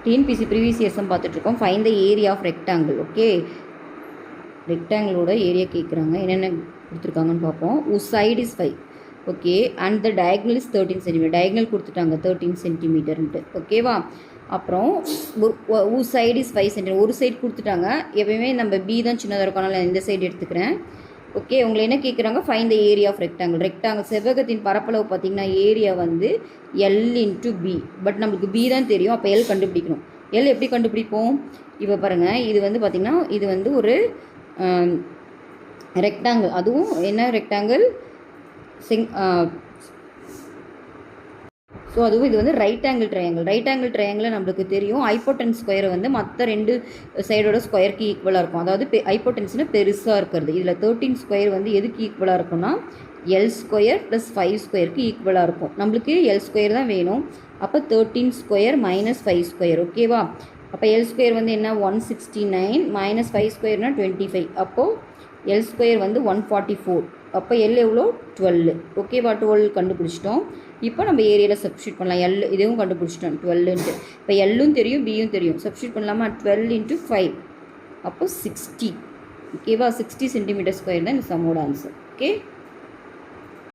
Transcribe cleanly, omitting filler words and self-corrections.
TNPSC previous இயர்ஸும் பார்த்துட்ருக்கோம். Find the area of rectangle. Okay, ரெக்டாங்கிளோட ஏரியா கேட்குறாங்க. என்னென்ன கொடுத்துருக்காங்கன்னு பார்ப்போம். Side is 5. Okay, and the diagonal is 13 centimetre. Diagonal கொடுத்துட்டாங்க 13 சென்டிமீட்டர்ன்ட்டு. ஓகேவா? அப்புறம் சைடு இஸ் 5 சென்டிமீட்டர். ஒரு சைடு கொடுத்துட்டாங்க. எப்பயுமே நம்ம பி தான் சின்னதாக இருக்கும், அதனால் இந்த சைடு எடுத்துக்கிறேன். ஓகே, உங்களை என்ன கேட்குறாங்க? Find the area of rectangle. Rectangle செவ்வகத்தின் பரப்பளவு பார்த்திங்கன்னா ஏரியா வந்து எல் இன்ட்டு பி. பட் நம்மளுக்கு பி தான் தெரியும், அப்போ எல் கண்டுபிடிக்கணும். எல் எப்படி கண்டுபிடிப்போம்? இப்போ பாருங்கள், இது வந்து பார்த்திங்கன்னா இது வந்து ஒரு ரெக்டாங்கிள். அதுவும் என்ன ரெக்டாங்கிள்? ஸோ அதுவும் இது வந்து right angle triangle. Right angle triangle நம்மளுக்கு தெரியும், ஹைப்போடென்ஸ் ஸ்கொயரை வந்து மற்ற ரெண்டு சைடோட ஸ்கொயருக்கு ஈக்குவலாக இருக்கும். அதாவது ஹைப்போடென்ஸ்னால் பெருசாக இருக்கிறது. இதில் 13 ஸ்கொயர் வந்து எதுக்கு ஈக்குவலாக இருக்கும்னா எல் ஸ்கொயர் ப்ளஸ் 5 ஸ்கொயருக்கு ஈக்குவலாக இருக்கும். நம்மளுக்கு எல் ஸ்கொயர் தான் வேணும். அப்போ 13 ஸ்கொயர் மைனஸ் 5 ஸ்கொயர். ஓகேவா? அப்போ எல் ஸ்கொயர் வந்து என்ன? 169 மைனஸ் 5 ஸ்கொயர்னால் 25. அப்போது எல் ஸ்கொயர் வந்து 144. அப்போ எல் எவ்வளோ? 12. ஓகேவா? 12 கண்டுபிடிச்சிட்டோம். இப்போ நம்ம ஏரியாவில் சப்ஸ்டியூட் பண்ணலாம். எல் இதுவும் கண்டுபிடிச்சிட்டோம் 12ன்ட்டு. இப்போ எல்லும் தெரியும், பியும் தெரியும். சப்ஸ்டியூட் பண்ணலாமா? 12 × 5 அப்போ 60. ஓகேவா? 60 சென்டிமீட்டர் ஸ்கொயர் தான் இந்த சம்மோட ஆன்சர். ஓகே.